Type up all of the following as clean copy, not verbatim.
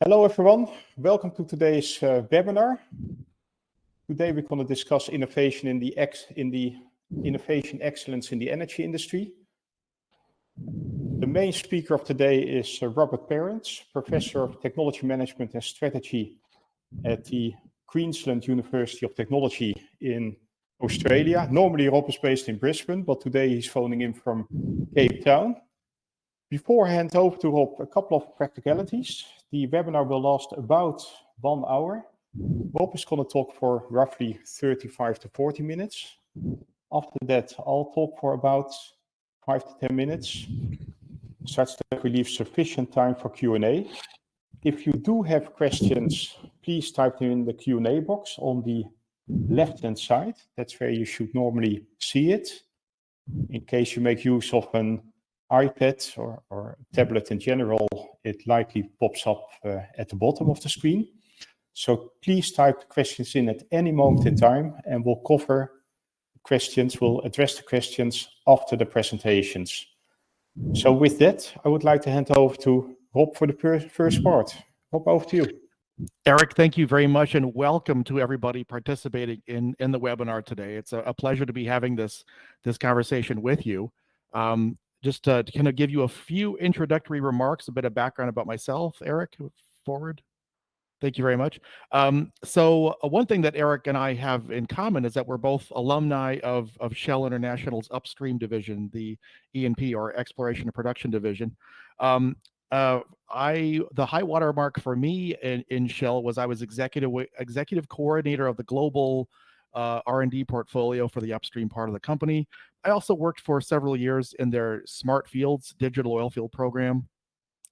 Hello everyone, welcome to today's webinar. Today we're going to discuss innovation in the innovation excellence in the energy industry. The main speaker of today is Robert Perrons, Professor of Technology Management and Strategy at the Queensland University of Technology in Australia. Normally Rob is based in Brisbane, but today he's phoning in from Cape Town. Before I hand over to Rob, a couple of practicalities. The webinar will last about 1 hour. Rob is going to talk for roughly 35 to 40 minutes. After that, I'll talk for about 5 to 10 minutes, such that we leave sufficient time for Q&A. If you do have questions, please type them in the Q&A box on the left-hand side. That's where you should normally see it. In case you make use of an iPad or tablet in general, it likely pops up at the bottom of the screen. So please type the questions in at any moment in time, and we'll address the questions after the presentations. So with that, I would like to hand over to Rob for the first part. Rob, over to you. Erik, thank you very much, and welcome to everybody participating in the webinar today. It's a pleasure to be having this conversation with you. Just to kind of give you a few introductory remarks, a bit of background about myself. Erik, forward. Thank you very much. So one thing that Erik and I have in common is that we're both alumni of Shell International's upstream division, the E&P, or Exploration and Production Division. The high water mark for me in Shell was I was executive coordinator of the global R&D portfolio for the upstream part of the company. I also worked for several years in their Smart Fields digital oil field program,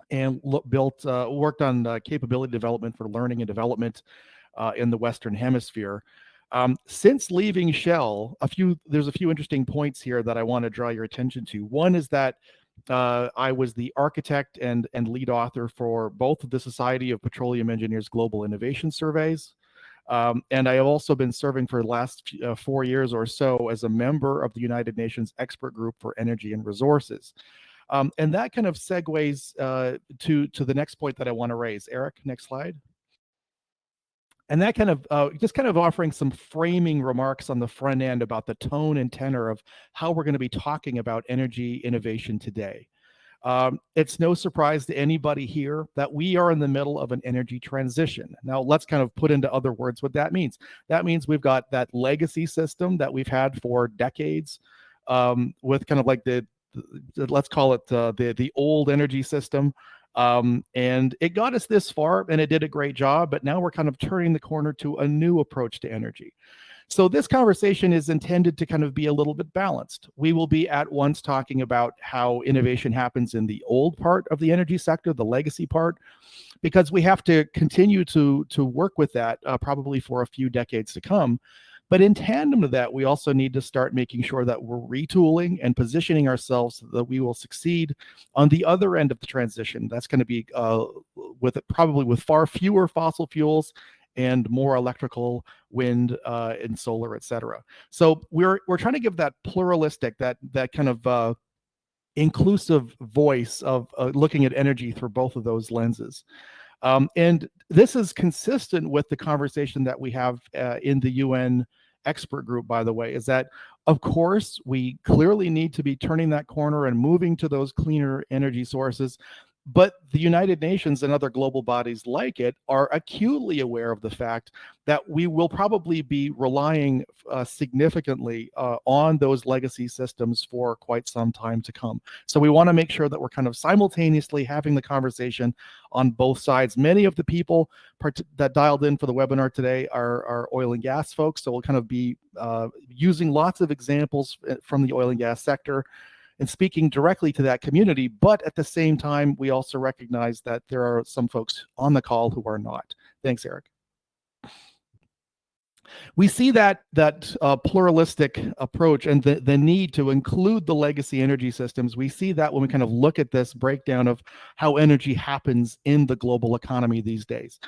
and worked on capability development for learning and development in the Western Hemisphere. Since leaving Shell, there's a few interesting points here that I want to draw your attention to. One is that I was the architect and lead author for both of the Society of Petroleum Engineers Global Innovation Surveys. And I have also been serving for the last 4 years or so as a member of the United Nations Expert Group for Energy and Resources. And that kind of segues to the next point that I want to raise. Erik, next slide. And that kind of just offering some framing remarks on the front end about the tone and tenor of how we're going to be talking about energy innovation today. It's no surprise to anybody here that we are in the middle of an energy transition. Now, let's kind of put into other words what that means. That means we've got that legacy system that we've had for decades, with kind of like let's call it the old energy system. And it got us this far, and it did a great job, but now we're kind of turning the corner to a new approach to energy. So this conversation is intended to kind of be a little bit balanced. We will be at once talking about how innovation happens in the old part of the energy sector, the legacy part, because we have to continue to work with that probably for a few decades to come. But in tandem to that, we also need to start making sure that we're retooling and positioning ourselves so that we will succeed on the other end of the transition. That's going to be probably with far fewer fossil fuels and more electrical, wind, and solar, et cetera. So we're trying to give that pluralistic, that kind of inclusive voice of looking at energy through both of those lenses. And this is consistent with the conversation that we have in the UN expert group, by the way, is that, of course, we clearly need to be turning that corner and moving to those cleaner energy sources. But the United Nations and other global bodies like it are acutely aware of the fact that we will probably be relying significantly on those legacy systems for quite some time to come. So we want to make sure that we're kind of simultaneously having the conversation on both sides. Many of the people that dialed in for the webinar today are oil and gas folks, so we'll kind of be using lots of examples from the oil and gas sector and speaking directly to that community. But at the same time, we also recognize that there are some folks on the call who are not. Thanks, Erik. We see that pluralistic approach and the need to include the legacy energy systems. We see that when we kind of look at this breakdown of how energy happens in the global economy these days.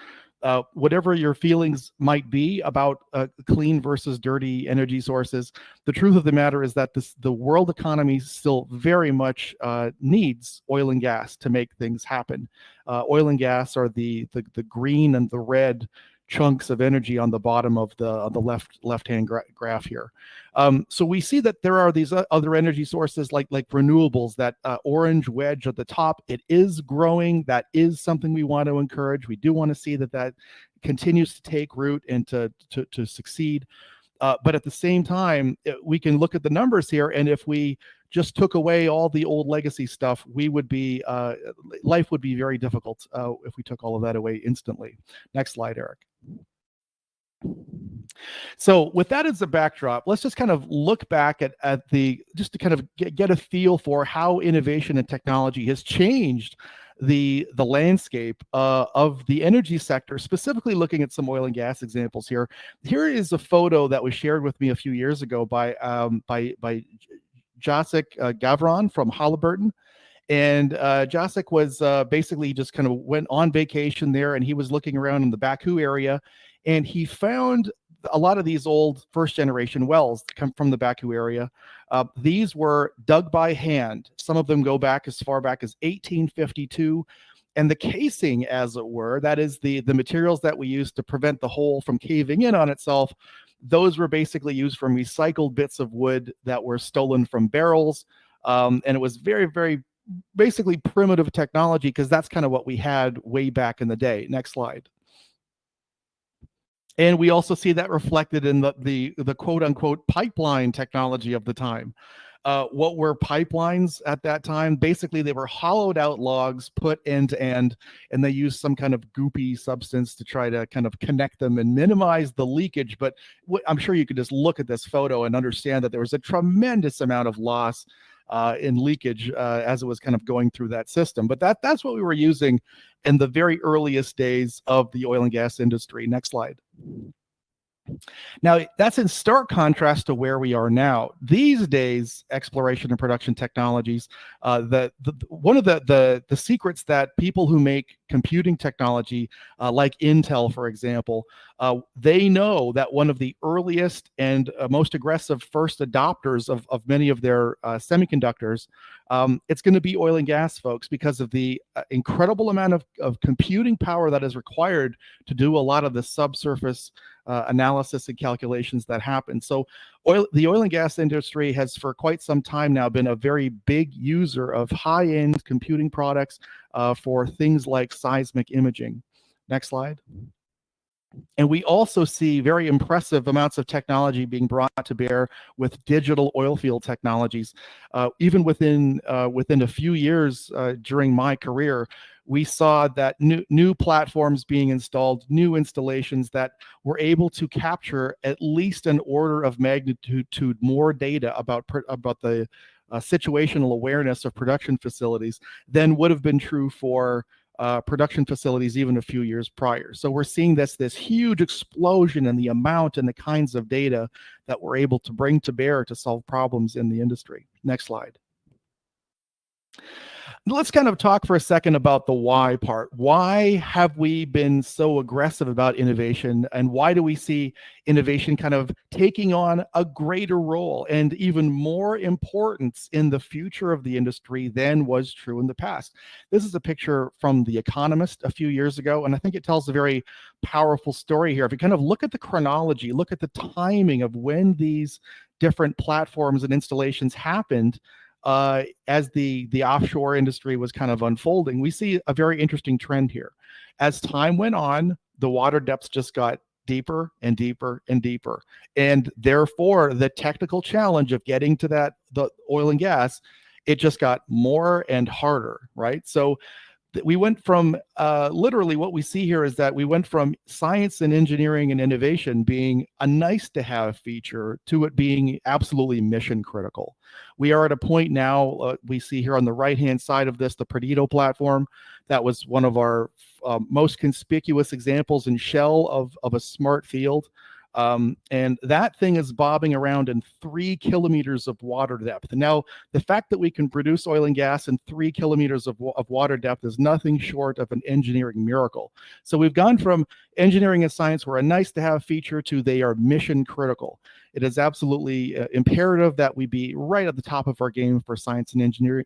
whatever your feelings might be about clean versus dirty energy sources, the truth of the matter is that the world economy still very much needs oil and gas to make things happen. Oil and gas are the green and the red chunks of energy on the bottom of the left-hand graph here. So we see that there are these other energy sources like renewables, that orange wedge at the top. It is growing. That is something we want to encourage. We do want to see that continues to take root and to succeed. But at the same time, we can look at the numbers here, and if we just took away all the old legacy stuff, we would be life would be very difficult if we took all of that away instantly. Next slide, Erik. So with that as a backdrop, let's just kind of look back at just to kind of get a feel for how innovation and technology has changed the landscape of the energy sector, specifically looking at some oil and gas examples here. Here is a photo that was shared with me a few years ago by Jacek Gavron from Halliburton. And Jacek was basically just kind of went on vacation there, and he was looking around in the Baku area, and he found a lot of these old first generation wells that come from the Baku area. These were dug by hand. Some of them go back as far back as 1852. And the casing, as it were, that is the materials that we use to prevent the hole from caving in on itself, those were basically used from recycled bits of wood that were stolen from barrels. And it was very, very basically primitive technology, because that's kind of what we had way back in the day. Next slide. And we also see that reflected in the quote unquote pipeline technology of the time. What were pipelines at that time? Basically, they were hollowed out logs put end to end, and they used some kind of goopy substance to try to kind of connect them and minimize the leakage. But I'm sure you could just look at this photo and understand that there was a tremendous amount of loss in leakage as it was kind of going through that system. But that's what we were using in the very earliest days of the oil and gas industry. Next slide. Now, that's in stark contrast to where we are now. These days, exploration and production technologies, one of the secrets that people who make computing technology, like Intel, for example, they know that one of the earliest and most aggressive first adopters of many of their semiconductors, it's going to be oil and gas folks, because of the incredible amount of computing power that is required to do a lot of the subsurface analysis and calculations that happen. So the oil and gas industry has for quite some time now been a very big user of high-end computing products for things like seismic imaging. Next slide. And we also see very impressive amounts of technology being brought to bear with digital oil field technologies. Even within a few years during my career, we saw that new platforms being installed, new installations that were able to capture at least an order of magnitude more data about the situational awareness of production facilities than would have been true for production facilities even a few years prior. So we're seeing this huge explosion in the amount and the kinds of data that we're able to bring to bear to solve problems in the industry. Next slide. Let's kind of talk for a second about the why part. Why have we been so aggressive about innovation, and why do we see innovation kind of taking on a greater role and even more importance in the future of the industry than was true in the past? This is a picture from The Economist a few years ago, and I think it tells a very powerful story here. If you kind of look at the chronology, look at the timing of when these different platforms and installations happened, as the offshore industry was kind of unfolding, we see a very interesting trend here. As time went on, the water depths just got deeper and deeper and deeper. And therefore, the technical challenge of getting to the oil and gas, it just got more and harder, right? So we went from literally what we see here is that we went from science and engineering and innovation being a nice to have feature to it being absolutely mission critical. We are at a point now, we see here on the right hand side of this, the Perdido platform. That was one of our most conspicuous examples in Shell of a smart field. And that thing is bobbing around in 3 kilometers of water depth. And now, the fact that we can produce oil and gas in 3 kilometers of water depth is nothing short of an engineering miracle. So we've gone from engineering and science were a nice to have feature to they are mission critical. It is absolutely imperative that we be right at the top of our game for science and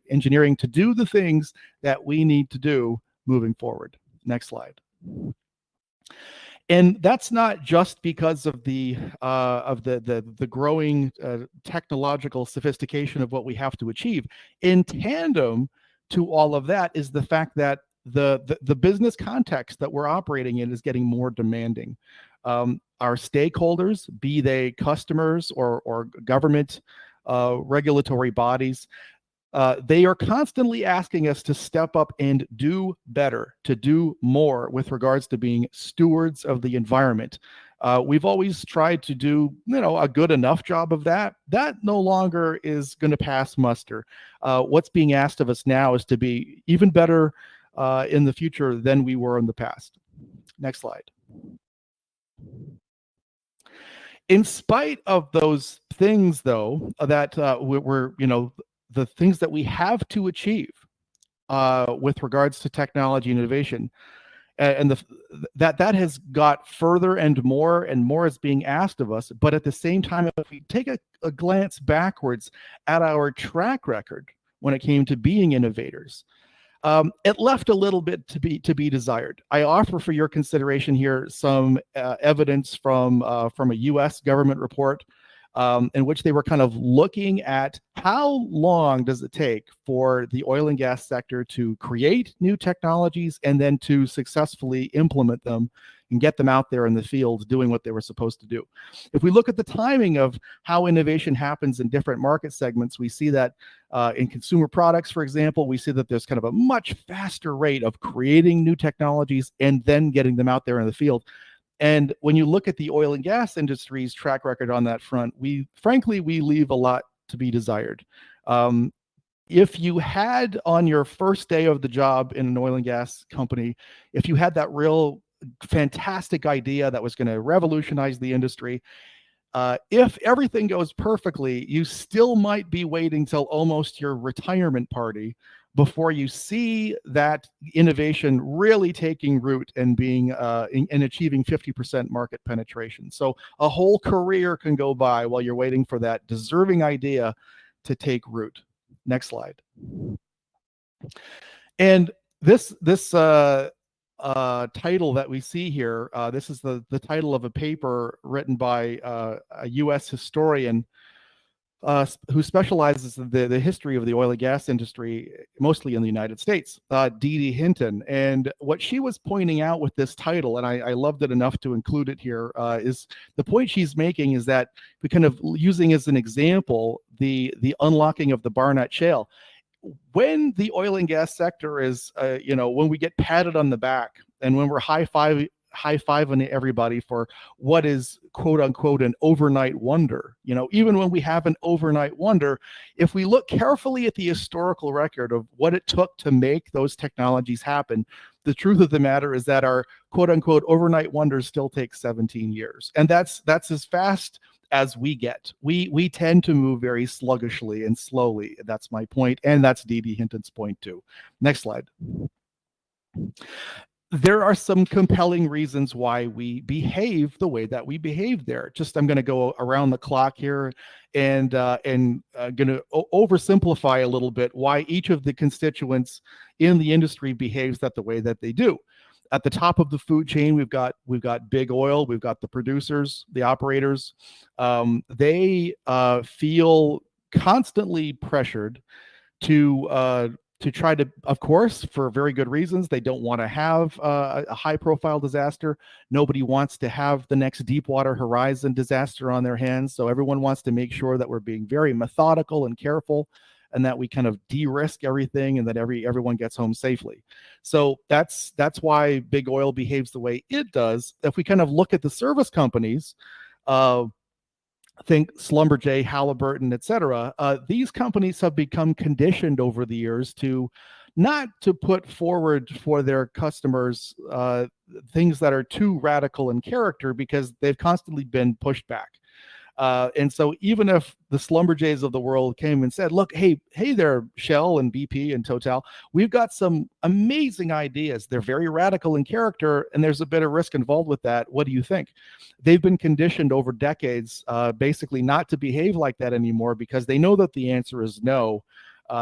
engineering to do the things that we need to do moving forward. Next slide. And that's not just because of the growing technological sophistication of what we have to achieve. In tandem to all of that is the fact that the business context that we're operating in is getting more demanding. Our stakeholders, be they customers or government regulatory bodies, they are constantly asking us to step up and do better, to do more with regards to being stewards of the environment. We've always tried to do, a good enough job of that. That no longer is going to pass muster. What's being asked of us now is to be even better in the future than we were in the past. Next slide. In spite of those things, though, that we're the things that we have to achieve with regards to technology and innovation, and that has got further and more is being asked of us. But at the same time, if we take a glance backwards at our track record when it came to being innovators, it left a little bit to be desired. I offer for your consideration here some evidence from a U.S. government report in which they were kind of looking at how long does it take for the oil and gas sector to create new technologies and then to successfully implement them and get them out there in the field doing what they were supposed to do. If we look at the timing of how innovation happens in different market segments, we see that in consumer products, for example, we see that there's kind of a much faster rate of creating new technologies and then getting them out there in the field. And when you look at the oil and gas industry's track record on that front, we leave a lot to be desired. If you had on your first day of the job in an oil and gas company, if you had that real fantastic idea that was going to revolutionize the industry, if everything goes perfectly, you still might be waiting till almost your retirement party before you see that innovation really taking root and being and achieving 50% market penetration. So a whole career can go by while you're waiting for that deserving idea to take root. Next slide. And this title that we see here, this is the title of a paper written by a U.S. historian who specializes in the history of the oil and gas industry, mostly in the United States, Dee Hinton. And what she was pointing out with this title, and I loved it enough to include it here, is the point she's making is that we kind of using as an example the unlocking of the Barnett Shale. When the oil and gas sector is, when we get patted on the back and when we're high-fiving everybody for what is quote unquote an overnight wonder, even when we have an overnight wonder, if we look carefully at the historical record of what it took to make those technologies happen, the truth of the matter is that our quote unquote overnight wonders still take 17 years. And that's as fast as we get. We tend to move very sluggishly and slowly. That's my point, and that's Dee Hinton's point too. Next slide. There are some compelling reasons why we behave the way that we behave there. I'm going to go around the clock here and going to oversimplify a little bit why each of the constituents in the industry behaves the way that they do. At the top of the food chain, we've got big oil, we've got the producers, the operators. They feel constantly pressured to try to, of course, for very good reasons. They don't want to have a high-profile disaster. Nobody wants to have the next Deepwater Horizon disaster on their hands. So everyone wants to make sure that we're being very methodical and careful, and that we kind of de-risk everything, and that everyone gets home safely. So that's why big oil behaves the way it does. If we kind of look at the service companies, think Schlumberger, Halliburton, etc. These companies have become conditioned over the years to not to put forward for their customers things that are too radical in character, because they've constantly been pushed back. And so even if the Slumberjays of the world came and said, look, hey there, Shell and BP and Total, we've got some amazing ideas. They're very radical in character, and there's a bit of risk involved with that. What do you think? They've been conditioned over decades, basically not to behave like that anymore, because they know that the answer is no.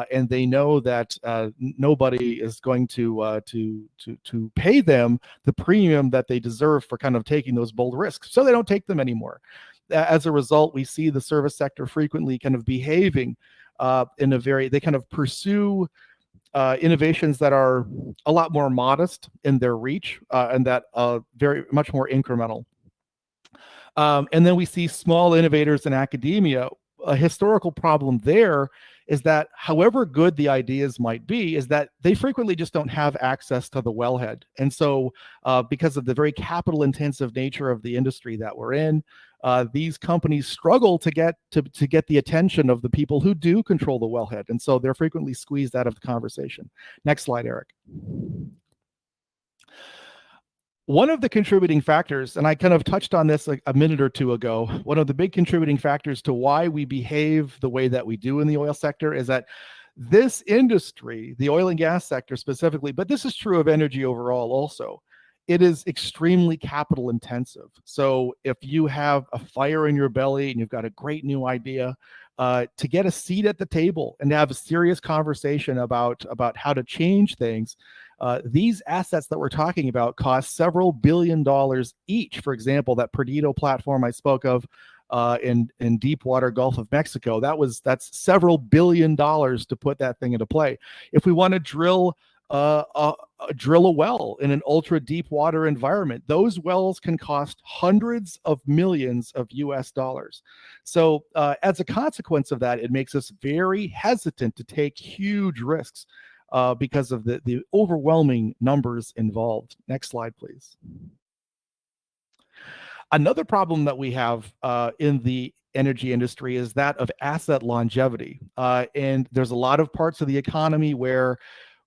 And they know that nobody is going to pay them the premium that they deserve for kind of taking those bold risks. So they don't take them anymore. As a result, we see the service sector frequently kind of behaving in a very, they kind of pursue innovations that are a lot more modest in their reach and that very much more incremental. And then we see small innovators in academia. A historical problem there is that however good the ideas might be, is that they frequently just don't have access to the wellhead. And so because of the very capital intensive nature of the industry that we're in, these companies struggle to get the attention of the people who do control the wellhead. And so they're frequently squeezed out of the conversation. Next slide, Erik. One of the contributing factors, and I kind of touched on this a minute or two ago, one of the big contributing factors to why we behave the way that we do in the oil sector is that this industry, the oil and gas sector specifically, but this is true of energy overall also, it is extremely capital intensive. So if you have a fire in your belly and you've got a great new idea, to get a seat at the table and to have a serious conversation about how to change things, these assets that we're talking about cost several $billion each. For example, that Perdido platform I spoke of in deepwater Gulf of Mexico, that's several $billion to put that thing into play. If we want to drill a well in an ultra deep water environment, those wells can cost hundreds of millions of US dollars. So as a consequence of that, it makes us very hesitant to take huge risks because of the overwhelming numbers involved. Next slide, please. Another problem that we have in the energy industry is that of asset longevity. And there's a lot of parts of the economy where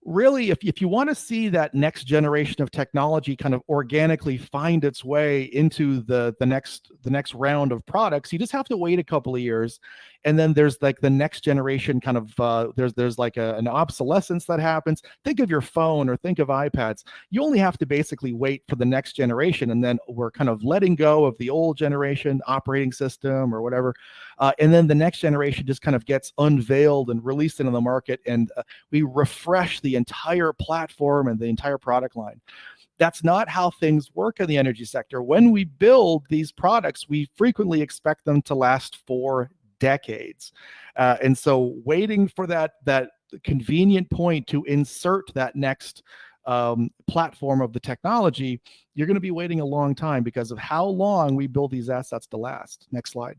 really, if you want to see that next generation of technology kind of organically find its way into the next round of products, you just have to wait a couple of years. And then there's like the next generation kind of there's like an obsolescence that happens. Think of your phone or think of iPads. You only have to basically wait for the next generation, and then we're kind of letting go of the old generation operating system or whatever. And then the next generation just kind of gets unveiled and released into the market, and we refresh the entire platform and the entire product line. That's not how things work in the energy sector. When we build these products, we frequently expect them to last for decades. And so waiting for that convenient point to insert that next platform of the technology, you're going to be waiting a long time because of how long we build these assets to last. Next slide.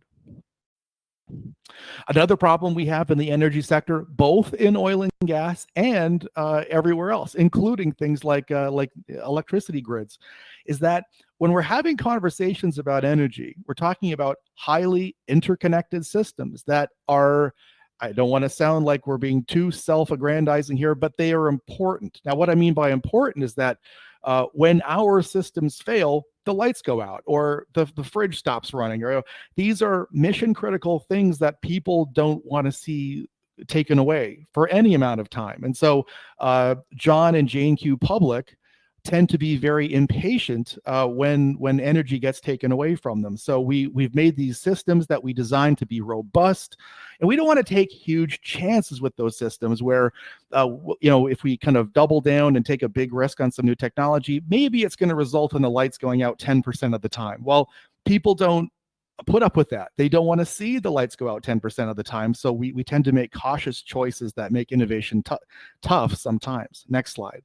Another problem we have in the energy sector, both in oil and gas and everywhere else, including things like electricity grids, is that when we're having conversations about energy, we're talking about highly interconnected systems that are, I don't want to sound like we're being too self-aggrandizing here, but they are important. Now, what I mean by important is that when our systems fail, the lights go out or the fridge stops running. Or these are mission critical things that people don't want to see taken away for any amount of time. And so John and Jane Q. Public tend to be very impatient when energy gets taken away from them. So we've made these systems that we designed to be robust, and we don't want to take huge chances with those systems where, if we kind of double down and take a big risk on some new technology, maybe it's going to result in the lights going out 10% of the time. Well, people don't put up with that. They don't want to see the lights go out 10% of the time. So we tend to make cautious choices that make innovation tough sometimes. Next slide.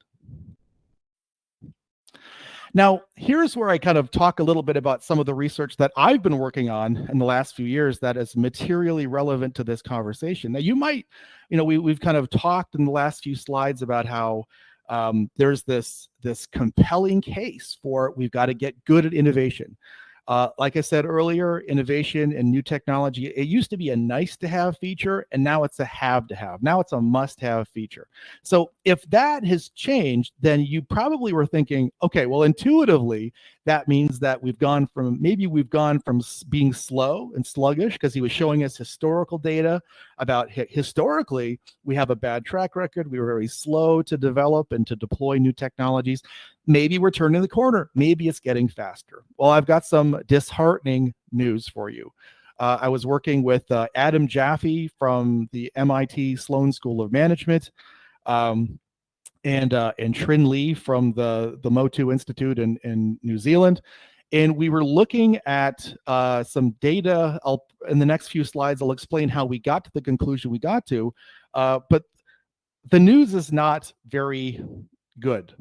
Now, here's where I kind of talk a little bit about some of the research that I've been working on in the last few years that is materially relevant to this conversation. Now, you might, we've kind of talked in the last few slides about how there's this compelling case for we've got to get good at innovation. Like I said earlier, innovation and new technology, it used to be a nice to have feature, and now it's a have to have. Now it's a must have feature. So if that has changed, then you probably were thinking, okay, well, intuitively, that means that we've gone from being slow and sluggish, because he was showing us historical data about historically, we have a bad track record. We were very slow to develop and to deploy new technologies. Maybe we're turning the corner. Maybe it's getting faster. Well, I've got some disheartening news for you. I was working with Adam Jaffe from the MIT Sloan School of Management, and Trin Lee from the Motu Institute in New Zealand. And we were looking at some data. In the next few slides, I'll explain how we got to the conclusion we got to. But the news is not very good.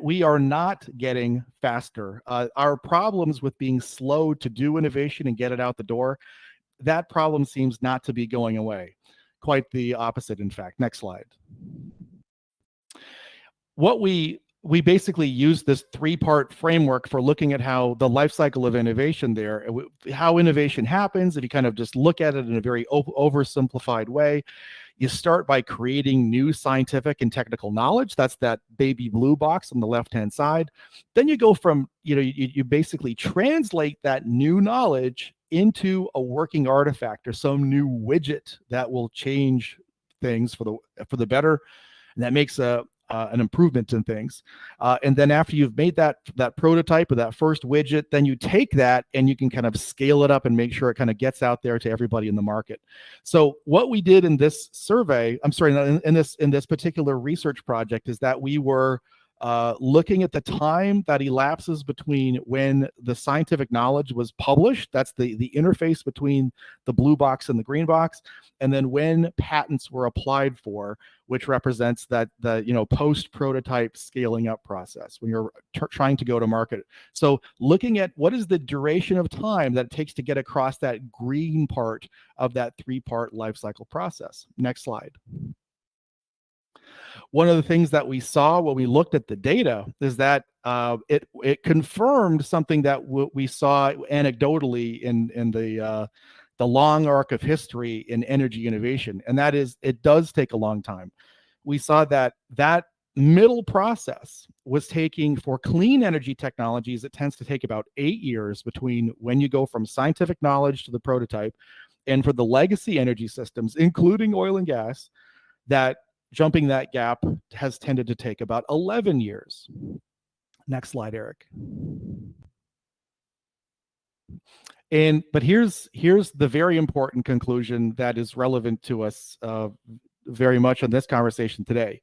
We are not getting faster. Our problems with being slow to do innovation and get it out the door, that problem seems not to be going away. Quite the opposite, in fact. Next slide. What we basically use this three-part framework for looking at how the life cycle of innovation there, how innovation happens. If you kind of just look at it in a very oversimplified way, you start by creating new scientific and technical knowledge. That's that baby blue box on the left-hand side. Then you go from, you basically translate that new knowledge into a working artifact or some new widget that will change things for the better. And that makes an improvement in things. And then after you've made that prototype or that first widget, then you take that and you can kind of scale it up and make sure it kind of gets out there to everybody in the market. So what we did in this survey, in this particular research project, is that we were looking at the time that elapses between when the scientific knowledge was published. That's the interface between the blue box and the green box, and then when patents were applied for, which represents that the post prototype scaling up process when you're trying to go to market. So looking at what is the duration of time that it takes to get across that green part of that three-part life cycle process. Next slide. One of the things that we saw when we looked at the data is that it confirmed something that we saw anecdotally in the long arc of history in energy innovation, and that is it does take a long time. We saw that middle process was taking, for clean energy technologies, it tends to take about 8 years between when you go from scientific knowledge to the prototype, and for the legacy energy systems, including oil and gas, that jumping that gap has tended to take about 11 years. Next slide, Erik. But here's the very important conclusion that is relevant to us very much in this conversation today.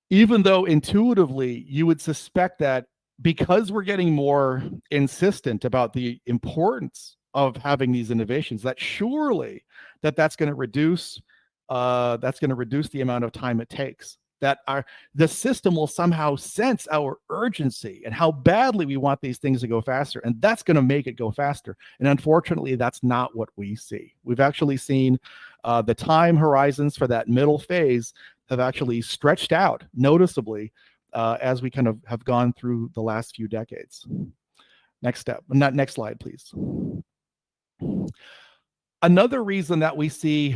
Even though intuitively you would suspect that because we're getting more insistent about the importance of having these innovations, that surely that's going to reduce the amount of time it takes, that the system will somehow sense our urgency and how badly we want these things to go faster, and that's going to make it go faster. And unfortunately, that's not what we see. We've actually seen the time horizons for that middle phase have actually stretched out noticeably as we kind of have gone through the last few decades. Next slide, please. Another reason that we see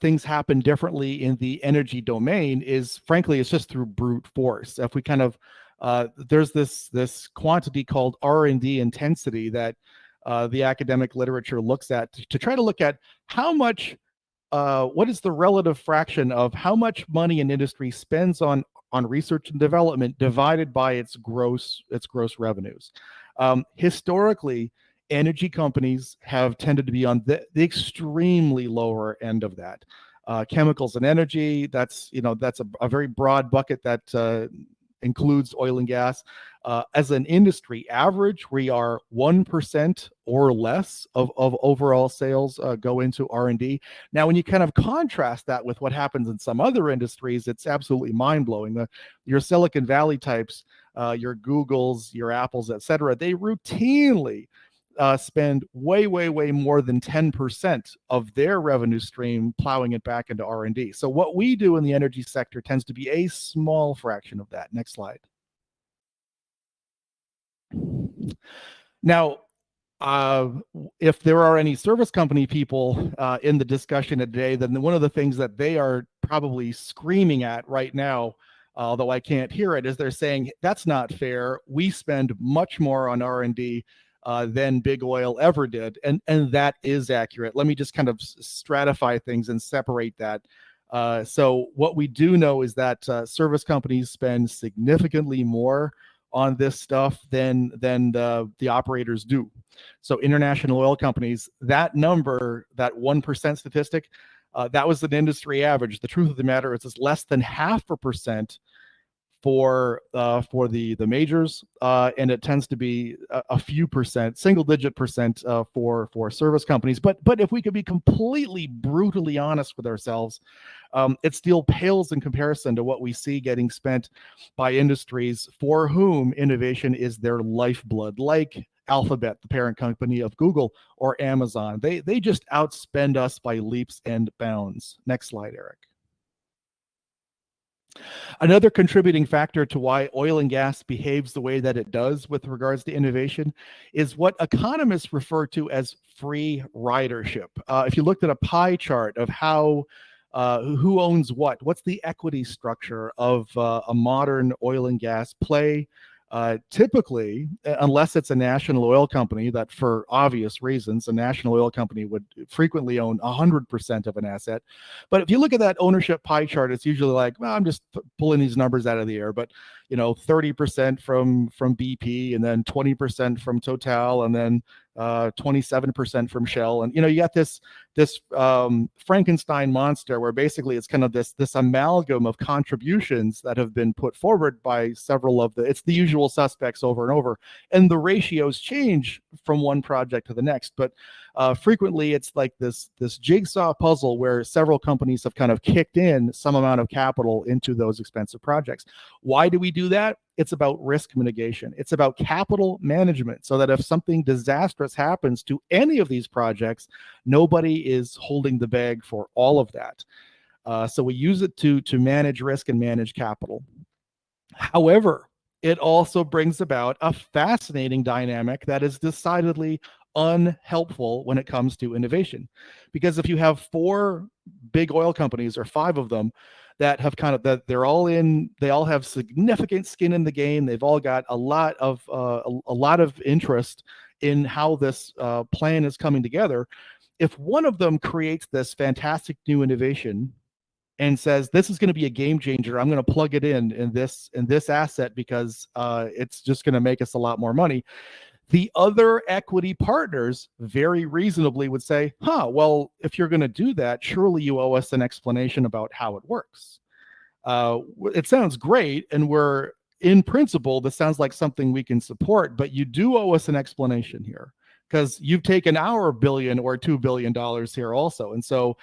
things happen differently in the energy domain is, frankly, it's just through brute force. If we kind of, there's this quantity called R&D intensity that the academic literature looks at to try to look at how much, what is the relative fraction of how much money an industry spends on research and development divided by its gross revenues. Historically, energy companies have tended to be on the extremely lower end of that. Chemicals and energy, that's a very broad bucket that includes oil and gas. As an industry average, we are 1% or less of overall sales go into R&D. Now, when you kind of contrast that with what happens in some other industries, it's absolutely mind-blowing. Your Silicon Valley types, your Googles, your Apples, et cetera, they routinely spend way more than 10% of their revenue stream plowing it back into R&D. So what we do in the energy sector tends to be a small fraction of that. Next slide. Now, if there are any service company people in the discussion today, then one of the things that they are probably screaming at right now, although I can't hear it, is they're saying that's not fair. We spend much more on R&D than big oil ever did, and that is accurate. Let me just kind of stratify things and separate that. So what we do know is that service companies spend significantly more on this stuff than the operators do. So international oil companies, that number, that 1% statistic, that was an industry average. The truth of the matter is it's less than 0.5% for the majors, and it tends to be a few percent, single-digit percent for service companies. But if we could be completely brutally honest with ourselves, it still pales in comparison to what we see getting spent by industries for whom innovation is their lifeblood, like Alphabet, the parent company of Google, or Amazon. They just outspend us by leaps and bounds. Next slide, Erik. Another contributing factor to why oil and gas behaves the way that it does with regards to innovation is what economists refer to as free ridership. If you looked at a pie chart of how who owns what's the equity structure of a modern oil and gas play? Typically, unless it's a national oil company that, for obvious reasons, a national oil company would frequently own 100% of an asset. But if you look at that ownership pie chart, it's usually like, well, I'm just pulling these numbers out of the air, but 30% from BP, and then 20% from Total, and then 27% from Shell, and you got this Frankenstein monster where basically it's kind of this amalgam of contributions that have been put forward by several of it's the usual suspects over and over, and the ratios change from one project to the next, but frequently it's like this jigsaw puzzle where several companies have kind of kicked in some amount of capital into those expensive projects. Why do we do that? It's about risk mitigation. It's about capital management, so that if something disastrous happens to any of these projects, nobody is holding the bag for all of that. So we use it to manage risk and manage capital. However, it also brings about a fascinating dynamic that is decidedly unhelpful when it comes to innovation. Because if you have 4 big oil companies, or 5 of them, that have they all have significant skin in the game. They've all got a lot of interest in how this plan is coming together. If one of them creates this fantastic new innovation and says, this is going to be a game changer, I'm going to plug it in this asset because it's just going to make us a lot more money, the other equity partners very reasonably would say, well, if you're going to do that, surely you owe us an explanation about how it works. It sounds great, and in principle, this sounds like something we can support, but you do owe us an explanation here, because you've taken our $1 billion or $2 billion here also. And so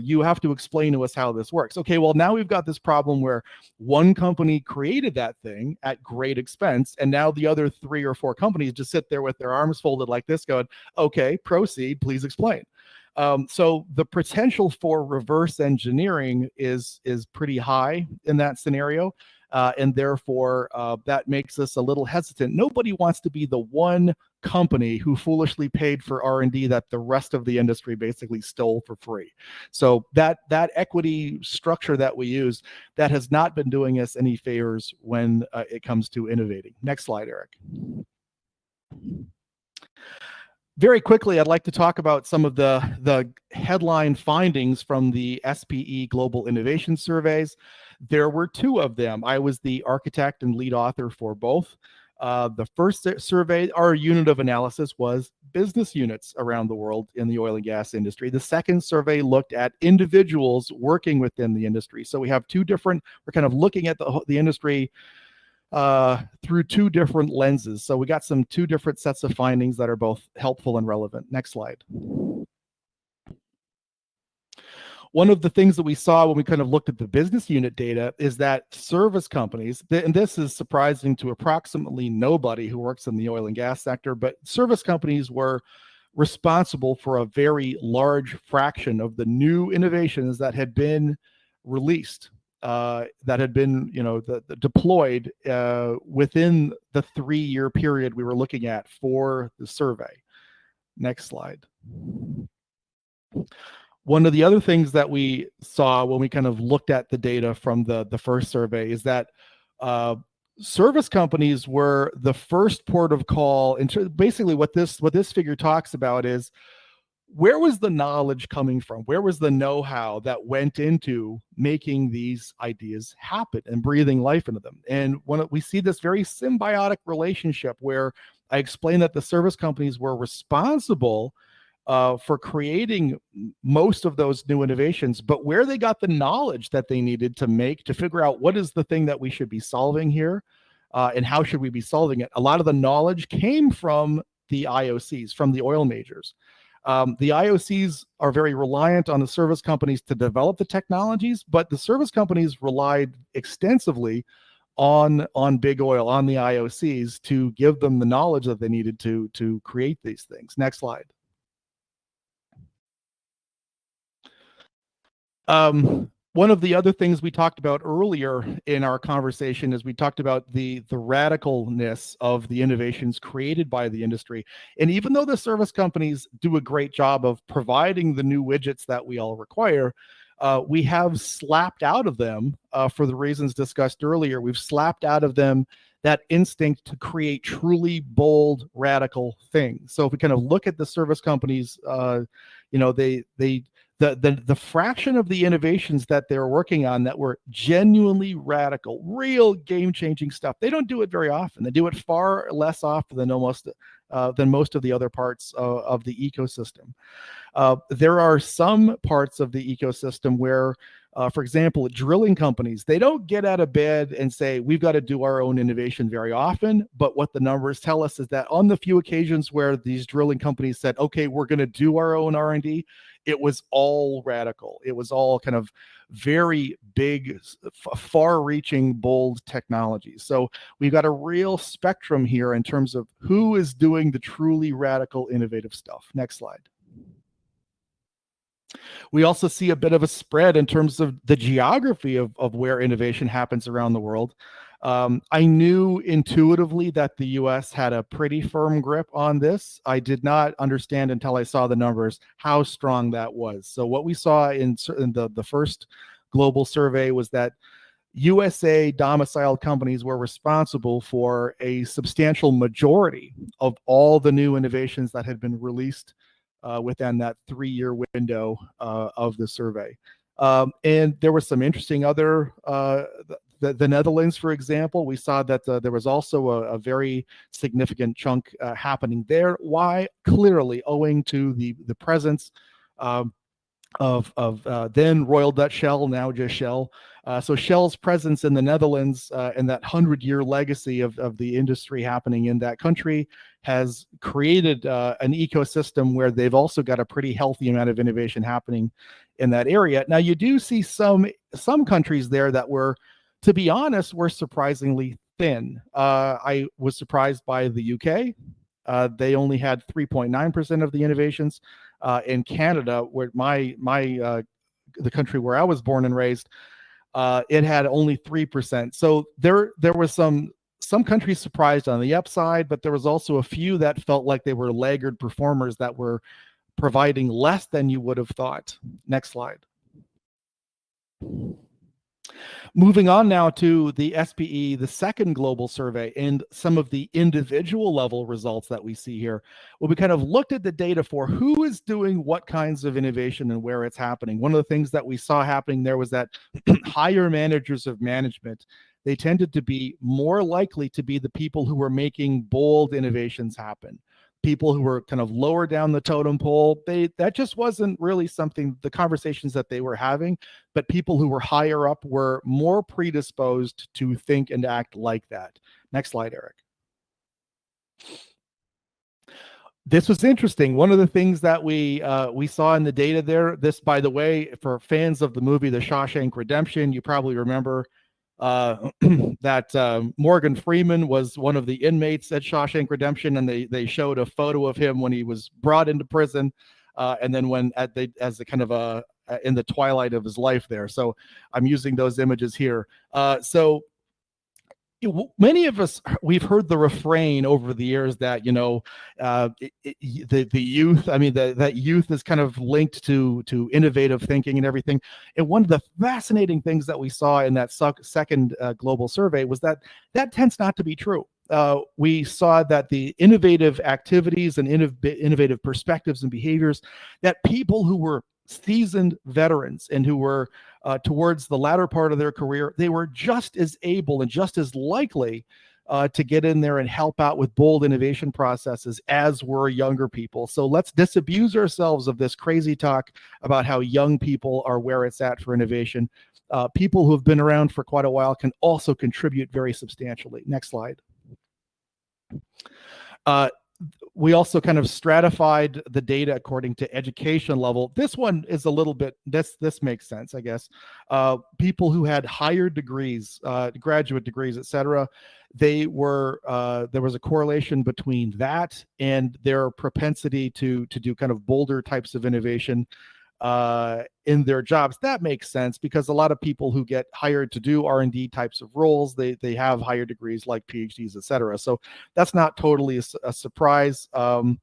you have to explain to us how this works. Okay, well, now we've got this problem where one company created that thing at great expense, and now the other 3 or 4 companies just sit there with their arms folded like this going, okay, proceed, please explain. So the potential for reverse engineering is pretty high in that scenario. And therefore, that makes us a little hesitant. Nobody wants to be the one company who foolishly paid for R&D that the rest of the industry basically stole for free. So that equity structure that we use, that has not been doing us any favors when it comes to innovating. Next slide, Erik. Very quickly, I'd like to talk about some of the headline findings from the SPE Global Innovation Surveys. There were 2 of them. I was the architect and lead author for both. The first survey, our unit of analysis was business units around the world in the oil and gas industry. The second survey looked at individuals working within the industry. So we have 2 different, we're kind of looking at the industry through 2 different lenses. So we got 2 different sets of findings that are both helpful and relevant. Next slide. One of the things that we saw when we kind of looked at the business unit data is that service companies, and this is surprising to approximately nobody who works in the oil and gas sector, but service companies were responsible for a very large fraction of the new innovations that had been released that had been, deployed within the 3-year period we were looking at for the survey. Next slide. One of the other things that we saw when we kind of looked at the data from the first survey is that service companies were the first port of call. And basically what this figure talks about is, where was the knowledge coming from? Where was the know-how that went into making these ideas happen and breathing life into them? And when we see this very symbiotic relationship where I explained that the service companies were responsible for creating most of those new innovations, but where they got the knowledge that they needed to figure out what is the thing that we should be solving here, and how should we be solving it. A lot of the knowledge came from the IOCs, from the oil majors. The IOCs are very reliant on the service companies to develop the technologies, but the service companies relied extensively on big oil, on the IOCs, to give them the knowledge that they needed to create these things. Next slide. One of the other things we talked about earlier in our conversation is we talked about the radicalness of the innovations created by the industry. And even though the service companies do a great job of providing the new widgets that we all require, we have slapped out of them, for the reasons discussed earlier, we've slapped out of them that instinct to create truly bold, radical things. So if we kind of look at the service companies, the fraction of the innovations that they're working on that were genuinely radical, real game-changing stuff, they don't do it very often. They do it far less often than most of the other parts of the ecosystem. There are some parts of the ecosystem where, for example, drilling companies, they don't get out of bed and say, we've got to do our own innovation very often. But what the numbers tell us is that on the few occasions where these drilling companies said, okay, we're going to do our own R&D, it was all radical. It was all kind of very big, far-reaching, bold technologies. So we've got a real spectrum here in terms of who is doing the truly radical, innovative stuff. Next slide. We also see a bit of a spread in terms of the geography of where innovation happens around the world. I knew intuitively that the US had a pretty firm grip on this. I did not understand until I saw the numbers how strong that was. So what we saw in the first global survey was that USA domiciled companies were responsible for a substantial majority of all the new innovations that had been released within that 3-year window of the survey. And there were some interesting other, the Netherlands, for example, we saw that there was also a very significant chunk happening there. Why? Clearly owing to the presence of then Royal Dutch Shell, now just Shell. So Shell's presence in the Netherlands and that 100-year legacy of the industry happening in that country has created an ecosystem where they've also got a pretty healthy amount of innovation happening in that area. Now, you do see some countries there that were, to be honest, were surprisingly thin. I was surprised by the UK. They only had 3.9% of the innovations. In Canada, where the country where I was born and raised, it had only 3%. So there was some countries surprised on the upside, but there was also a few that felt like they were laggard performers that were providing less than you would have thought. Next slide. Moving on now to the SPE, the second global survey, and some of the individual level results that we see here. Well, we kind of looked at the data for who is doing what kinds of innovation and where it's happening. One of the things that we saw happening there was that higher managers of management, they tended to be more likely to be the people who were making bold innovations happen. People who were kind of lower down the totem pole, that just wasn't really something, the conversations that they were having, but people who were higher up were more predisposed to think and act like that. Next slide, Erik. This was interesting. One of the things that we saw in the data there, this, by the way, for fans of the movie The Shawshank Redemption, you probably remember that Morgan Freeman was one of the inmates at Shawshank Redemption, and they showed a photo of him when he was brought into prison, and then when as a kind of in the twilight of his life there. So I'm using those images here. So many of us, we've heard the refrain over the years that, you know, the youth, I mean, that youth is kind of linked to innovative thinking and everything. And one of the fascinating things that we saw in that second global survey was that tends not to be true. We saw that the innovative activities and innovative perspectives and behaviors, that people who were seasoned veterans and who were towards the latter part of their career, they were just as able and just as likely to get in there and help out with bold innovation processes as were younger people. So let's disabuse ourselves of this crazy talk about how young people are where it's at for innovation. People who have been around for quite a while can also contribute very substantially. Next slide. We also kind of stratified the data according to education level. This one is a little bit, this makes sense, I guess. People who had higher degrees, graduate degrees, etc., they were, there was a correlation between that and their propensity to do kind of bolder types of innovation in their jobs. That makes sense because a lot of people who get hired to do R&D types of roles, they have higher degrees like PhDs, etc. So that's not totally a surprise. And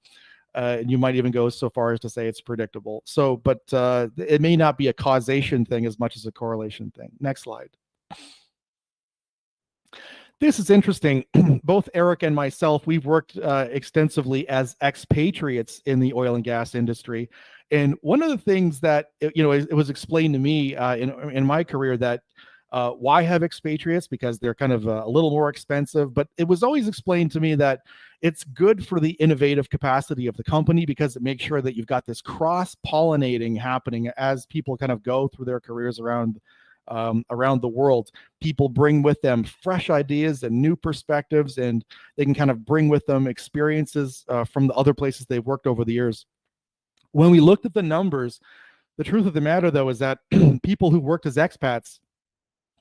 you might even go so far as to say it's predictable. So, but it may not be a causation thing as much as a correlation thing. Next slide. This is interesting. Both Erik and myself, we've worked extensively as expatriates in the oil and gas industry. And one of the things that, you know, it was explained to me in my career that why have expatriates? Because they're kind of a little more expensive. But it was always explained to me that it's good for the innovative capacity of the company because it makes sure that you've got this cross-pollinating happening as people kind of go through their careers around the world. People bring with them fresh ideas and new perspectives, and they can kind of bring with them experiences from the other places they've worked over the years. When we looked at the numbers, the truth of the matter, though, is that people who worked as expats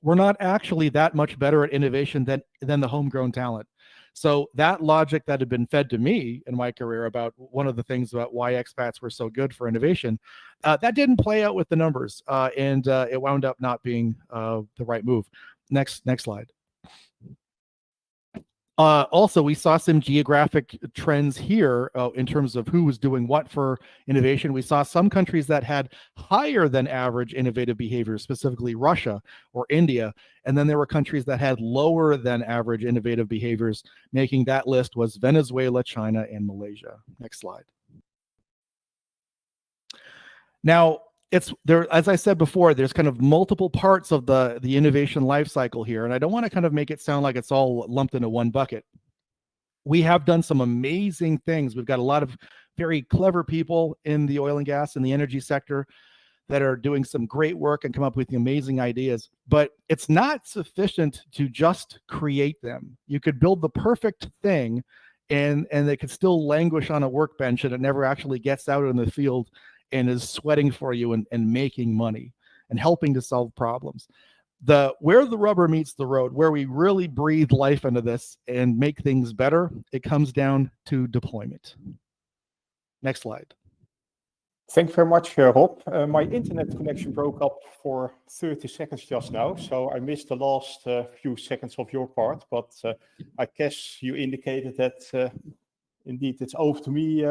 were not actually that much better at innovation than the homegrown talent. So that logic that had been fed to me in my career about one of the things about why expats were so good for innovation, that didn't play out with the numbers, and it wound up not being the right move. Next slide. Also, we saw some geographic trends here in terms of who was doing what for innovation. We saw some countries that had higher than average innovative behavior, specifically Russia or India. And then there were countries that had lower than average innovative behaviors. Making that list was Venezuela, China, and Malaysia. Next slide. Now, it's there, as I said before, there's kind of multiple parts of the innovation life cycle here, and I don't want to kind of make it sound like it's all lumped into one bucket. We have done some amazing things. We've got a lot of very clever people in the oil and gas and the energy sector that are doing some great work and come up with amazing ideas, but it's not sufficient to just create them. You could build the perfect thing and they could still languish on a workbench and it never actually gets out in the field and is sweating for you and making money and helping to solve problems. Where the rubber meets the road, where we really breathe life into this and make things better, it comes down to deployment. Next slide. Thank you very much, Rob. My internet connection broke up for 30 seconds just now, so I missed the last few seconds of your part, but I guess you indicated that indeed it's over to me.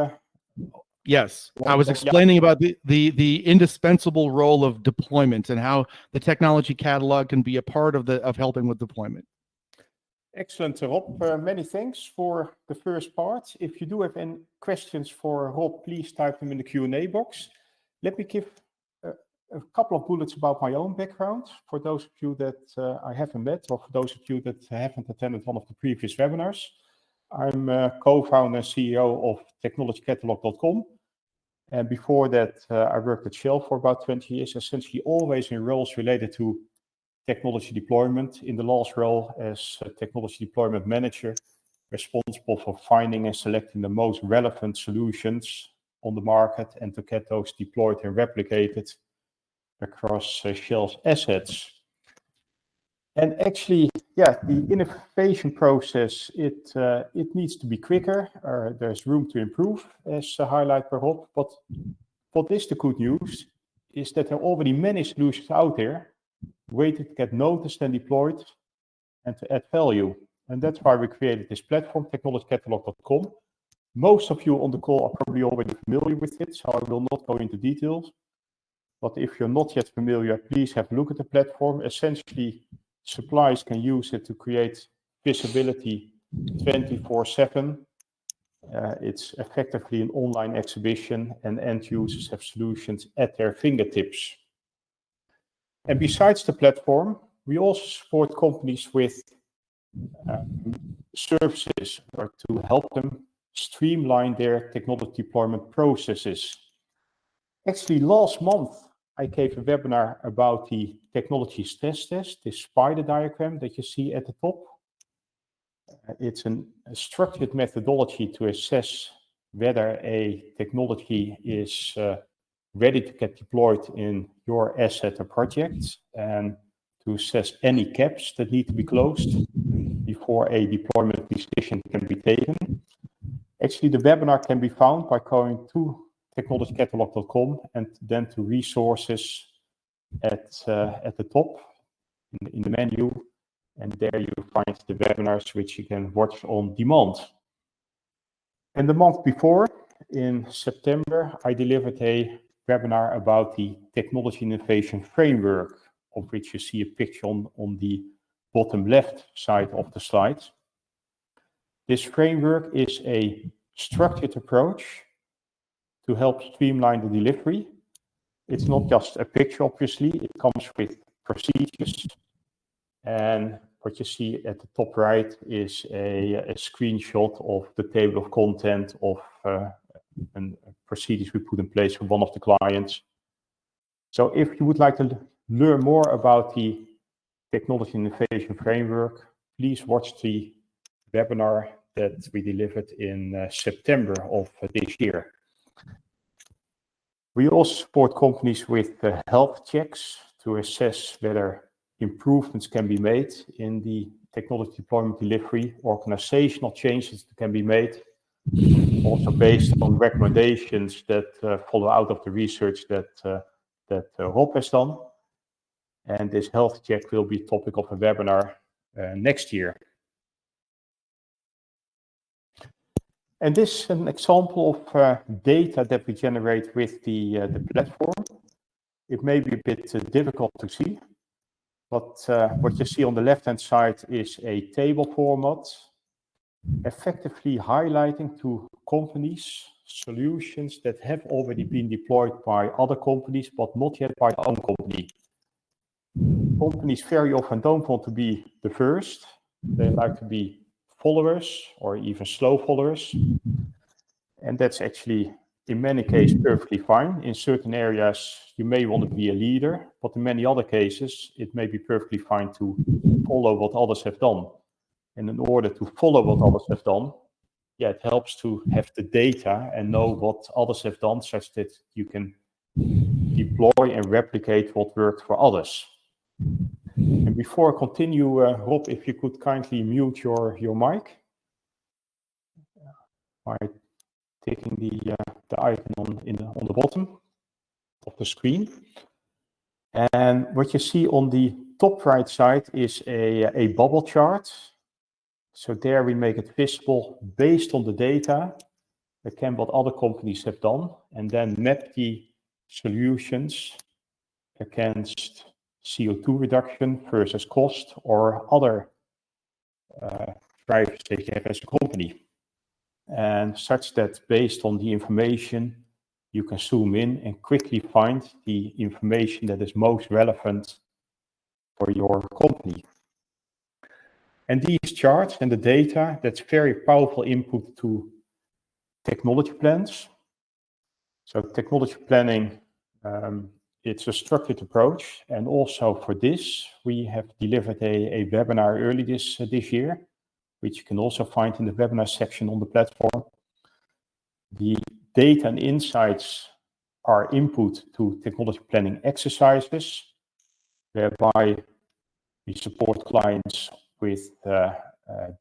Yes, I was explaining about the indispensable role of deployment and how the technology catalog can be a part of helping with deployment. Excellent, Rob. Many thanks for the first part. If you do have any questions for Rob, please type them in the Q&A box. Let me give a couple of bullets about my own background for those of you that I haven't met, or for those of you that haven't attended one of the previous webinars. I'm co-founder and CEO of technologycatalog.com. And before that, I worked at Shell for about 20 years, essentially always in roles related to technology deployment. In the last role as technology deployment manager, responsible for finding and selecting the most relevant solutions on the market and to get those deployed and replicated across Shell's assets. And actually, yeah, the innovation process, it needs to be quicker. There's room to improve, as highlighted by Rob. But what is the good news is that there are already many solutions out there waiting to get noticed and deployed and to add value. And that's why we created this platform, technologycatalog.com. Most of you on the call are probably already familiar with it, so I will not go into details. But if you're not yet familiar, please have a look at the platform. Essentially, suppliers can use it to create visibility 24/7. It's effectively an online exhibition, and end users have solutions at their fingertips. And besides the platform, we also support companies with services or to help them streamline their technology deployment processes. Actually, last month, I gave a webinar about the technology stress test, this spider diagram that you see at the top. It's a structured methodology to assess whether a technology is ready to get deployed in your asset or project, and to assess any gaps that need to be closed before a deployment decision can be taken. Actually, the webinar can be found by going to technologycatalog.com and then to resources at the top in the menu, and there you find the webinars which you can watch on demand. And the month before, in September, I delivered a webinar about the Technology Innovation Framework, of which you see a picture on the bottom left side of the slide. This framework is a structured approach to help streamline the delivery. It's not just a picture, obviously, it comes with procedures. And what you see at the top right is a screenshot of the table of content of procedures we put in place for one of the clients. So if you would like to learn more about the Technology Innovation Framework, please watch the webinar that we delivered in September of this year. We also support companies with health checks to assess whether improvements can be made in the technology deployment delivery, organizational changes that can be made, also based on recommendations that follow out of the research that Rob has done. And this health check will be topic of a webinar next year. And this is an example of data that we generate with the platform. It may be a bit difficult to see, but what you see on the left-hand side is a table format, effectively highlighting to companies solutions that have already been deployed by other companies, but not yet by their own company. Companies very often don't want to be the first. They like to be followers or even slow followers. And that's actually, in many cases, perfectly fine. In certain areas, you may want to be a leader, but in many other cases, it may be perfectly fine to follow what others have done. And in order to follow what others have done, yeah, it helps to have the data and know what others have done, such that you can deploy and replicate what worked for others. And before I continue, Rob, if you could kindly mute your mic by taking the icon on the bottom of the screen. And what you see on the top right side is a bubble chart. So there we make it visible based on the data, again, what other companies have done, and then map the solutions against CO2 reduction versus cost or other drivers that you have as a company. And such that based on the information, you can zoom in and quickly find the information that is most relevant for your company. And these charts and the data, that's very powerful input to technology plans. So technology planning, it's a structured approach. And also for this, we have delivered a webinar early this year, which you can also find in the webinar section on the platform. The data and insights are input to technology planning exercises, whereby we support clients with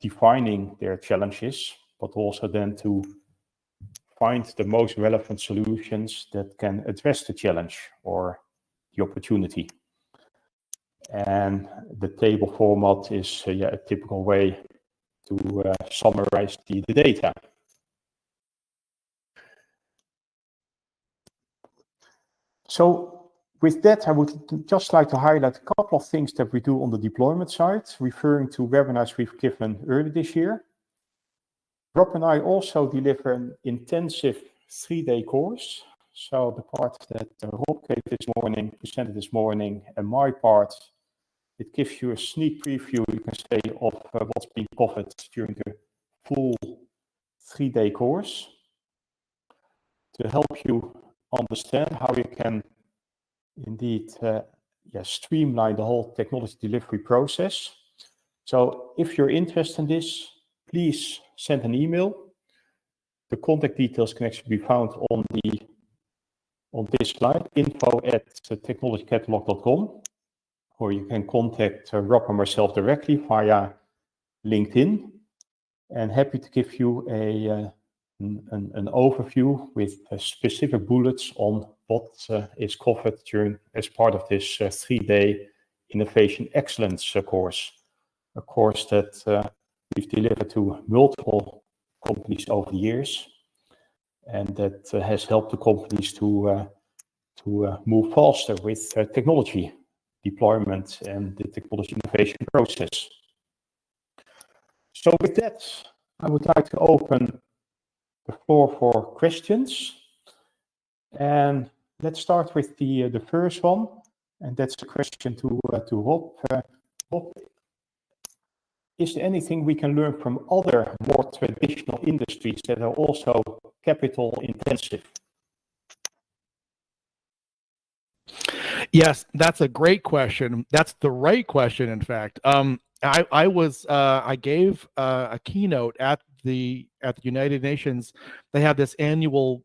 defining their challenges, but also then to find the most relevant solutions that can address the challenge or the opportunity. And the table format is a typical way to summarize the data. So with that, I would just like to highlight a couple of things that we do on the deployment side, referring to webinars we've given early this year. Rob and I also deliver an intensive 3-day course. So the part that Rob gave this morning, presented this morning, and my part, it gives you a sneak preview, you can say, of what's being covered during the full 3-day course to help you understand how you can indeed streamline the whole technology delivery process. So if you're interested in this, please send an email. The contact details can actually be found on this slide, info@technologycatalog.com, or you can contact Rob or myself directly via LinkedIn. And happy to give you an overview with specific bullets on what is covered as part of this 3-day Innovation Excellence course. A course that we've delivered to multiple companies over the years, and that has helped the companies to move faster with technology deployment and the technology innovation process. So with that, I would like to open the floor for questions. And let's start with the first one, and that's a question to Rob. Rob, is there anything we can learn from other more traditional industries that are also capital intensive? Yes, that's a great question. That's the right question, in fact. I gave a keynote at the United Nations. They have this annual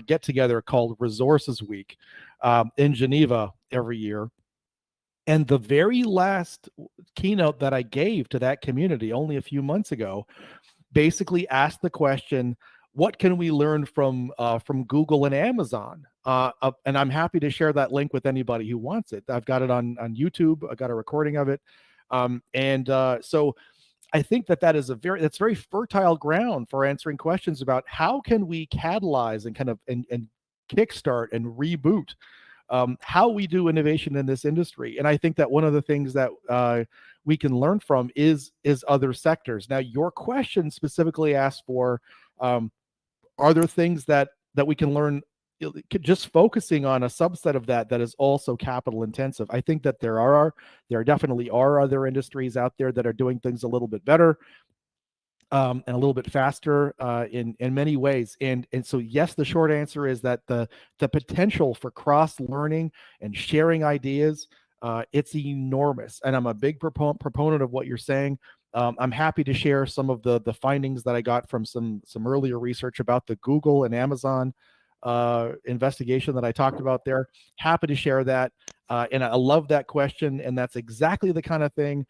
get together called Resources Week in Geneva every year. And the very last keynote that I gave to that community only a few months ago basically asked the question, what can we learn from Google and Amazon? And I'm happy to share that link with anybody who wants it. I've got it on YouTube. I got a recording of it. So I think that's very fertile ground for answering questions about how can we catalyze and kind of and kickstart and reboot how we do innovation in this industry. And I think that one of the things that we can learn from is other sectors. Now, your question specifically asked for, are there things that we can learn just focusing on a subset of that is also capital intensive? I think that there definitely are other industries out there that are doing things a little bit better and a little bit faster in many ways. And so, yes, the short answer is that the potential for cross learning and sharing ideas, it's enormous. And I'm a big proponent of what you're saying. I'm happy to share some of the findings that I got from some earlier research about the Google and Amazon investigation that I talked about there. Happy to share that. And I love that question. And that's exactly the kind of thing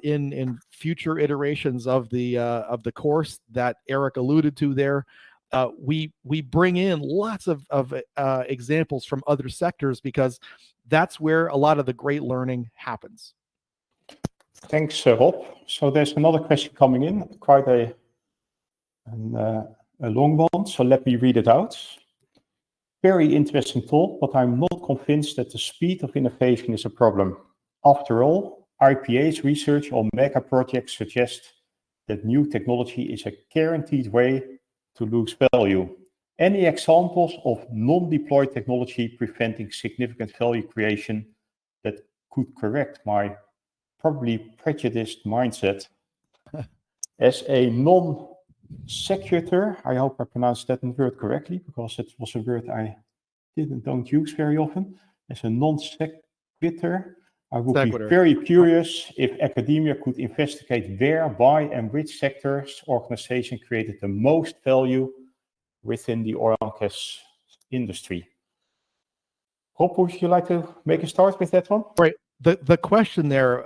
in future iterations of the course that Erik alluded to there. We bring in lots of examples from other sectors because that's where a lot of the great learning happens. Thanks, Rob. So there's another question coming in, quite a long one. So let me read it out. Very interesting talk, but I'm not convinced that the speed of innovation is a problem. After all, IPA's research on mega projects suggests that new technology is a guaranteed way to lose value. Any examples of non-deployed technology preventing significant value creation that could correct my probably prejudiced mindset? As a non-sequitur, I hope I pronounced that word correctly, because it was a word I don't use very often. As a non-sequitur, I would be very curious if academia could investigate where, why, and which sectors organization created the most value within the oil and gas industry. Rob, would you like to make a start with that one? Right. the question there,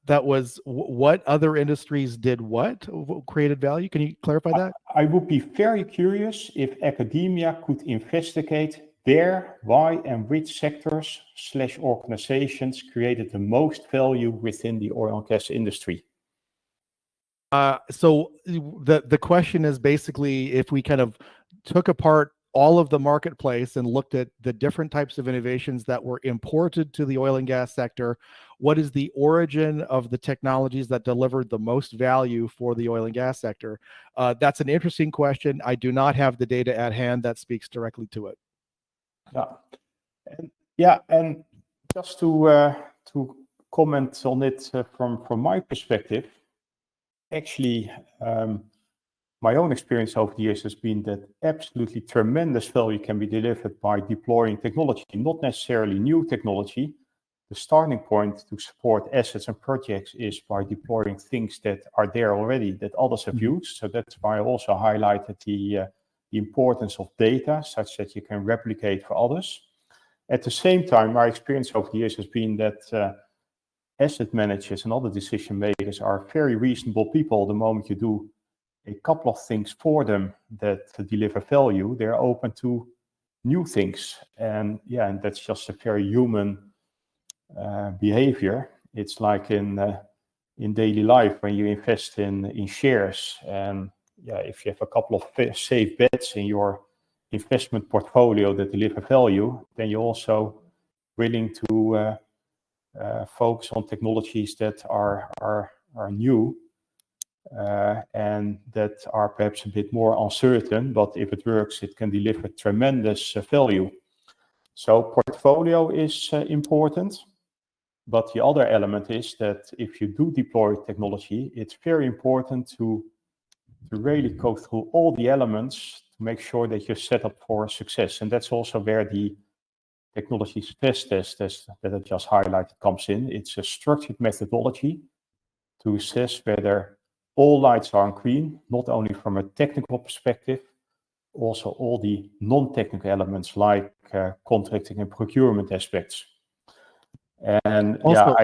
that was what other industries did what created value? Can you clarify that? I would be very curious if academia could investigate where, why, and which sectors / organizations created the most value within the oil and gas industry. So the question is basically, if we kind of took apart all of the marketplace and looked at the different types of innovations that were imported to the oil and gas sector, what is the origin of the technologies that delivered the most value for the oil and gas sector? That's an interesting question. I do not have the data at hand that speaks directly to it. And just to comment on it from my perspective, actually, my own experience over the years has been that absolutely tremendous value can be delivered by deploying technology, not necessarily new technology. The starting point to support assets and projects is by deploying things that are there already that others have used. So that's why I also highlighted the importance of data, such that you can replicate for others. At the same time, my experience over the years has been that asset managers and other decision makers are very reasonable people. The moment you do a couple of things for them that deliver value, they're open to new things. And that's just a very human behavior. It's like in daily life when you invest in shares, and if you have a couple of safe bets in your investment portfolio that deliver value, then you're also willing to focus on technologies that are new and that are perhaps a bit more uncertain, but if it works, it can deliver tremendous value. So portfolio is important, but the other element is that if you do deploy technology, it's very important to really go through all the elements to make sure that you're set up for success. And that's also where the technology stress test that I just highlighted comes in. It's a structured methodology to assess whether all lights are on green, not only from a technical perspective, also all the non-technical elements like contracting and procurement aspects. And also,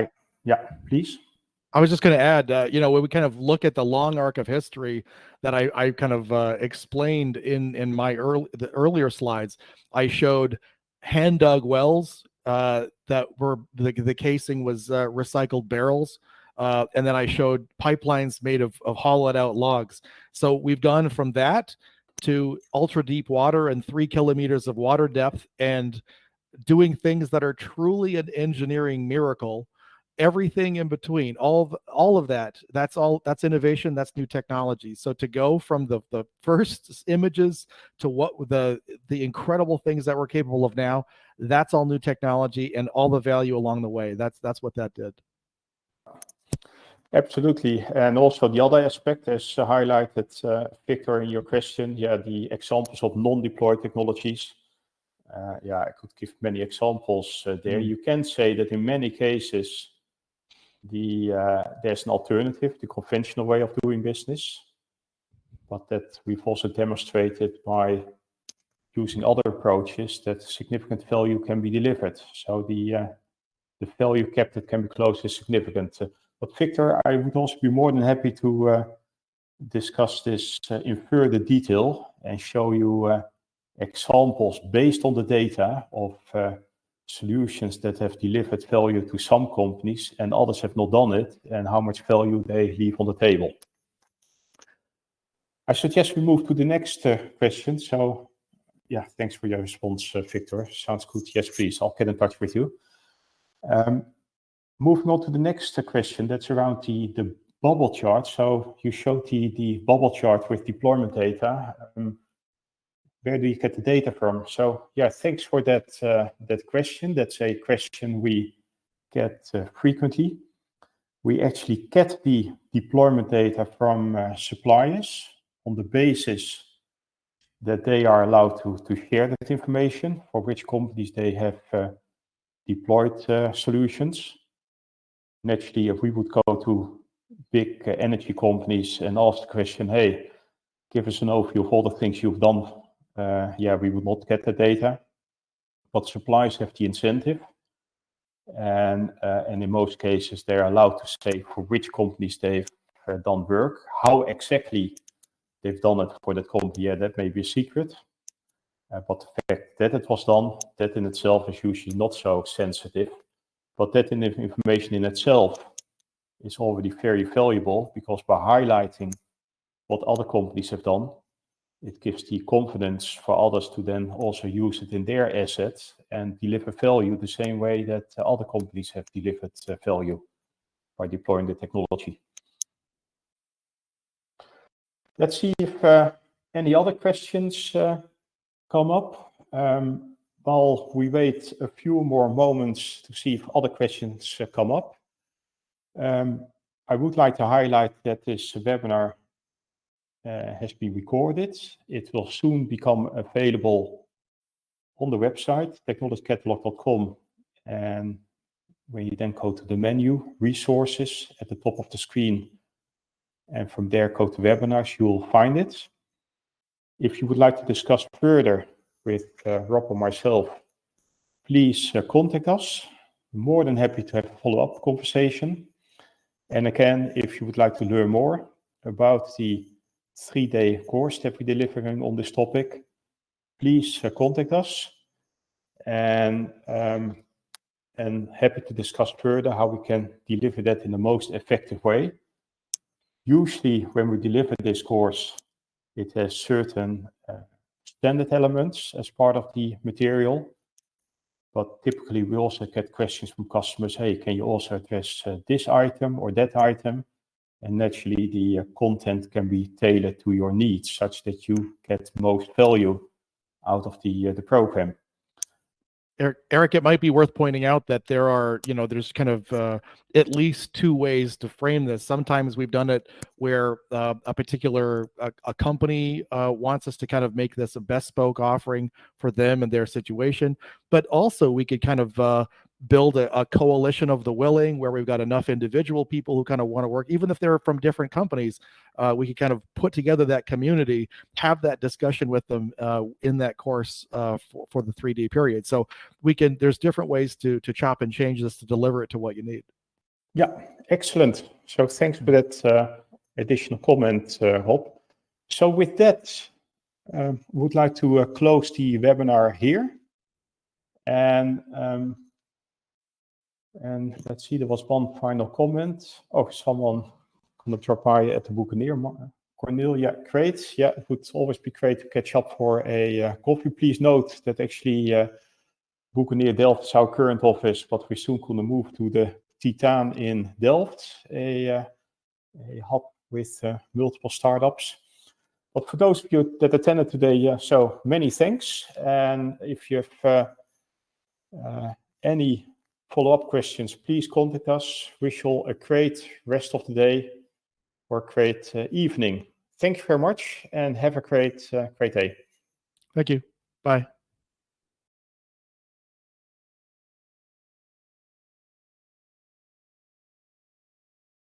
please. I was just going to add, when we kind of look at the long arc of history that I kind of explained in the earlier slides, I showed hand dug wells that were the casing was recycled barrels. And then I showed pipelines made of hollowed out logs. So we've gone from that to ultra deep water and 3 kilometers of water depth and doing things that are truly an engineering miracle. Everything in between, all of that's innovation, that's new technology. So to go from the first images to what the incredible things that we're capable of now, that's all new technology and all the value along the way. That's what that did. Absolutely. And also the other aspect, as highlighted, Victor, in your question, the examples of non-deployed technologies. I could give many examples there. You can say that in many cases, there's an alternative, the conventional way of doing business, but that we've also demonstrated by using other approaches that significant value can be delivered. So the value captured can be close to significant. But Victor, I would also be more than happy to discuss this in further detail and show you examples based on the data of solutions that have delivered value to some companies and others have not done it, and how much value they leave on the table. I suggest we move to the next question. So, thanks for your response, Victor. Sounds good. Yes, please. I'll get in touch with you. Moving on to the next question, that's around the bubble chart. So you showed the bubble chart with deployment data. Where do you get the data from? So thanks for that question. That's a question we get frequently. We actually get the deployment data from suppliers on the basis that they are allowed to share that information for which companies they have deployed solutions. Naturally, if we would go to big energy companies and ask the question, hey, give us an overview of all the things you've done, we would not get the data. But suppliers have the incentive And in most cases, they're allowed to say for which companies they've done work. How exactly they've done it for that company, yeah, that may be a secret. But the fact that it was done, that in itself is usually not so sensitive. But that information in itself is already very valuable, because by highlighting what other companies have done, it gives the confidence for others to then also use it in their assets and deliver value the same way that other companies have delivered value by deploying the technology. Let's see if any other questions come up. While we wait a few more moments to see if other questions come up, I would like to highlight that this webinar has been recorded. It will soon become available on the website, technologycatalog.com. And when you then go to the menu, resources at the top of the screen, and from there go to webinars, you will find it. If you would like to discuss further with Rob or myself, please contact us. I'm more than happy to have a follow-up conversation. And again, if you would like to learn more about the 3-day course that we're delivering on this topic, please contact us, and happy to discuss further how we can deliver that in the most effective way. Usually when we deliver this course, it has certain standard elements as part of the material, but typically we also get questions from customers, hey, can you also address this item or that item? And naturally the content can be tailored to your needs such that you get most value out of the program. Erik, it might be worth pointing out that there are, there's kind of at least 2 ways to frame this. Sometimes we've done it where a particular a company wants us to kind of make this a bespoke offering for them and their situation, but also we could kind of build a coalition of the willing, where we've got enough individual people who kind of want to work, even if they're from different companies. We could kind of put together that community, have that discussion with them in that course for the 3-day period. So there's different ways to chop and change this to deliver it to what you need. Yeah, excellent. So thanks for that additional comment, Rob. So with that, would like to close the webinar here. And let's see, there was one final comment. Oh, someone going to drop by at the Buccaneer. Cornelia, great. Yeah, it would always be great to catch up for a coffee. Please note that actually Buccaneer Delft is our current office, but we soon going to move to the Titan in Delft, a hub with multiple startups. But for those of you that attended today, so many thanks. And if you have any follow-up questions, please contact us. Wish you all a great rest of the day or a great evening. Thank you very much and have a great day. Thank you. Bye.